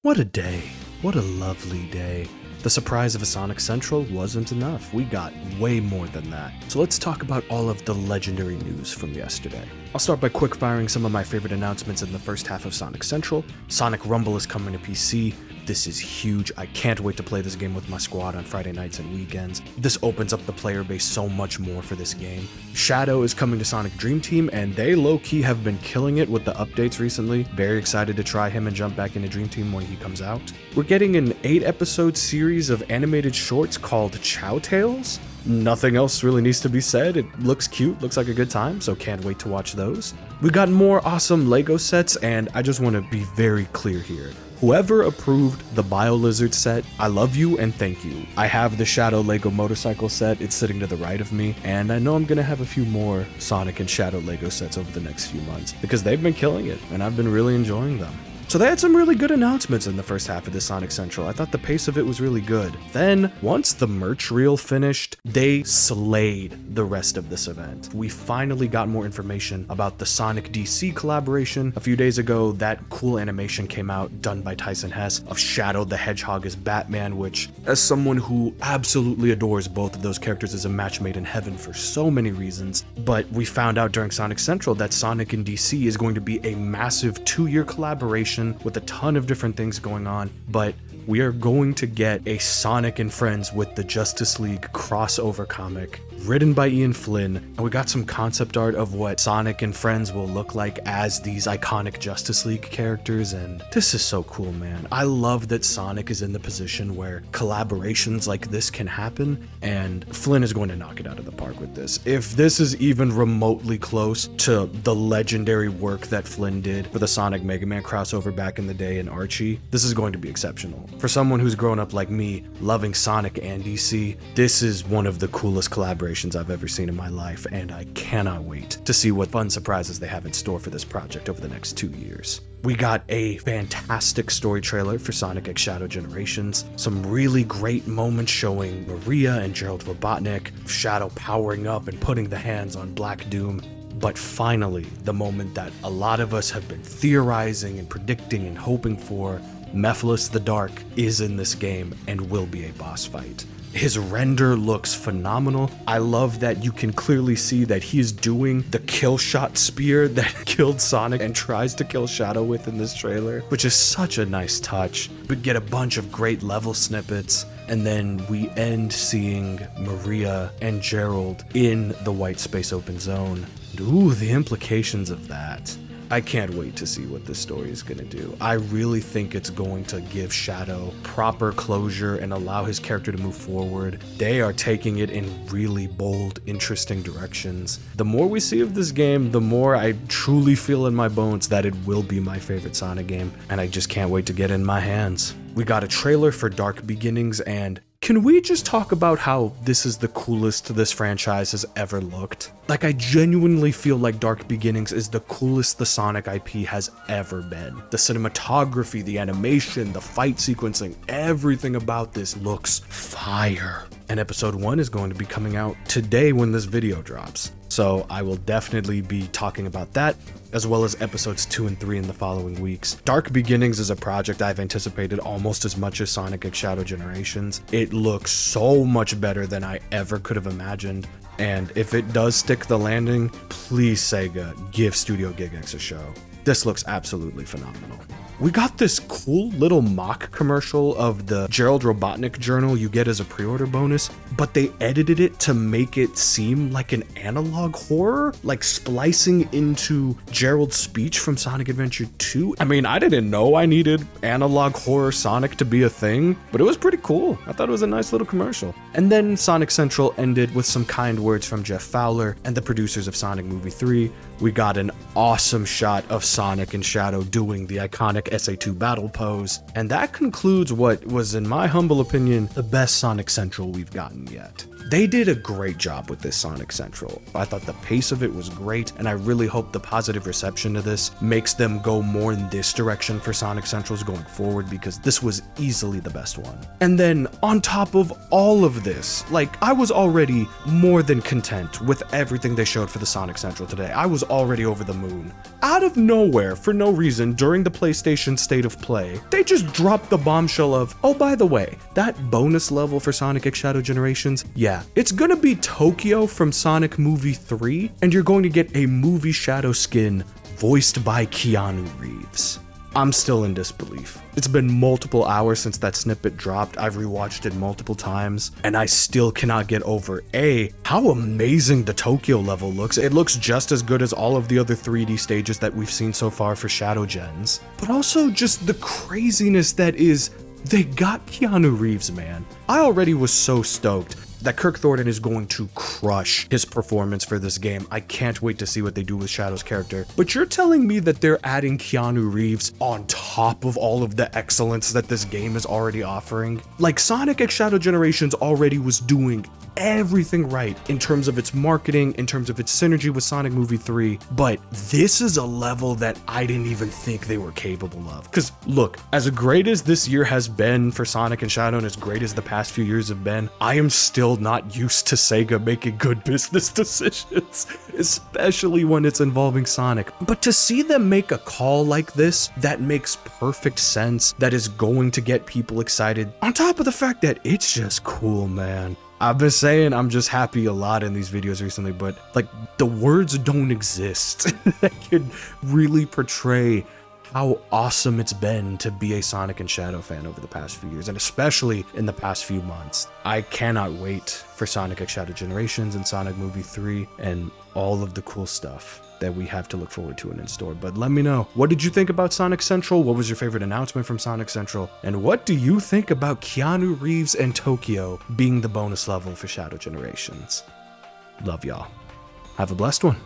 What a day. What a lovely day. The surprise of a Sonic Central wasn't enough. We got way more than that. So let's talk about all of the legendary news from yesterday. I'll start by quick firing some of my favorite announcements in the first half of Sonic Central. Sonic Rumble is coming to PC. This is huge. I can't wait to play this game with my squad on Friday nights and weekends. This opens up the player base so much more for this game. Shadow is coming to Sonic Dream Team, and they low-key have been killing it with the updates recently. Very excited to try him and jump back into Dream Team when he comes out. We're getting an 8-episode series of animated shorts called Chao Tales. Nothing else really needs to be said. It looks cute, looks like a good time, so can't wait to watch those. We got more awesome Lego sets, and I just want to be very clear here. Whoever approved the BioLizard set, I love you and thank you. I have the Shadow Lego motorcycle set, it's sitting to the right of me, and I know I'm gonna have a few more Sonic and Shadow Lego sets over the next few months, because they've been killing it, and I've been really enjoying them. So they had some really good announcements in the first half of this Sonic Central. I thought the pace of it was really good. Then, once the merch reel finished, they slayed the rest of this event. We finally got more information about the Sonic DC collaboration. A few days ago, that cool animation came out done by Tyson Hess of Shadow the Hedgehog as Batman, which, as someone who absolutely adores both of those characters, is a match made in heaven for so many reasons. But we found out during Sonic Central that Sonic and DC is going to be a massive 2-year collaboration with a ton of different things going on, but we are going to get a Sonic and Friends with the Justice League crossover comic written by Ian Flynn, and we got some concept art of what Sonic and Friends will look like as these iconic Justice League characters, and this is so cool, man. I love that Sonic is in the position where collaborations like this can happen, and Flynn is going to knock it out of the park with this. If this is even remotely close to the legendary work that Flynn did for the Sonic Mega Man crossover back in the day in Archie, this is going to be exceptional. For someone who's grown up like me, loving Sonic and DC, this is one of the coolest collaborations I've ever seen in my life, and I cannot wait to see what fun surprises they have in store for this project over the next 2 years. We got a fantastic story trailer for Sonic X Shadow Generations, some really great moments showing Maria and Gerald Robotnik, Shadow powering up and putting the hands on Black Doom. But finally, the moment that a lot of us have been theorizing and predicting and hoping for, Mephiles the Dark is in this game and will be a boss fight. His render looks phenomenal. I love that you can clearly see that he is doing the kill shot spear that killed Sonic and tries to kill Shadow with in this trailer, which is such a nice touch. We get a bunch of great level snippets, and then we end seeing Maria and Gerald in the white space open zone. Ooh, the implications of that. I can't wait to see what this story is going to do. I really think it's going to give Shadow proper closure and allow his character to move forward. They are taking it in really bold, interesting directions. The more we see of this game, the more I truly feel in my bones that it will be my favorite Sonic game, and I just can't wait to get it in my hands. We got a trailer for Dark Beginnings, and can we just talk about how this is the coolest this franchise has ever looked? Like, I genuinely feel like Dark Beginnings is the coolest the Sonic IP has ever been. The cinematography, the animation, the fight sequencing, everything about this looks fire. And episode 1 is going to be coming out today when this video drops. So I will definitely be talking about that, as well as episodes 2 and 3 in the following weeks. Dark Beginnings is a project I've anticipated almost as much as Sonic X Shadow Generations. It looks so much better than I ever could have imagined. And if it does stick the landing, please Sega, give Studio Gigax a show. This looks absolutely phenomenal. We got this cool little mock commercial of the Gerald Robotnik journal you get as a pre-order bonus, but they edited it to make it seem like an analog horror, like splicing into Gerald's speech from Sonic Adventure 2. I mean, I didn't know I needed analog horror Sonic to be a thing, but it was pretty cool. I thought it was a nice little commercial. And then Sonic Central ended with some kind words from Jeff Fowler and the producers of Sonic Movie 3. We got an awesome shot of Sonic and Shadow doing the iconic SA2 battle pose, and that concludes what was, in my humble opinion, the best Sonic Central we've gotten yet. They did a great job with this Sonic Central. I thought the pace of it was great, and I really hope the positive reception to this makes them go more in this direction for Sonic Centrals going forward, because this was easily the best one. And then, on top of all of this, like, I was already more than content with everything they showed for the Sonic Central today. I was already over the moon. Out of nowhere, for no reason, during the PlayStation Generation State of Play, they just dropped the bombshell of, oh, by the way, that bonus level for Sonic X Shadow Generations, yeah, it's gonna be Tokyo from Sonic Movie 3, and you're going to get a movie Shadow skin voiced by Keanu Reeves. I'm still in disbelief. It's been multiple hours since that snippet dropped. I've rewatched it multiple times, and I still cannot get over how amazing the Tokyo level looks. It looks just as good as all of the other 3D stages that we've seen so far for Shadow Gens, but also just the craziness that is, they got Keanu Reeves, man. I already was so stoked that Kirk Thornton is going to crush his performance for this game. I can't wait to see what they do with Shadow's character. But you're telling me that they're adding Keanu Reeves on top of all of the excellence that this game is already offering? Like, Sonic X Shadow Generations already was doing everything right in terms of its marketing, in terms of its synergy with Sonic Movie 3, but this is a level that I didn't even think they were capable of. Because look, as great as this year has been for Sonic and Shadow, and as great as the past few years have been, I am still not used to Sega making good business decisions, especially when it's involving Sonic. But to see them make a call like this that makes perfect sense, that is going to get people excited, on top of the fact that it's just cool, man. I've been saying I'm just happy a lot in these videos recently, but like, the words don't exist that could really portray how awesome it's been to be a Sonic and Shadow fan over the past few years, and especially in the past few months. I cannot wait for Sonic X Shadow Generations and Sonic Movie 3 and all of the cool stuff that we have to look forward to and in store. But let me know, what did you think about Sonic Central? What was your favorite announcement from Sonic Central? And what do you think about Keanu Reeves and Tokyo being the bonus level for Shadow Generations? Love y'all. Have a blessed one.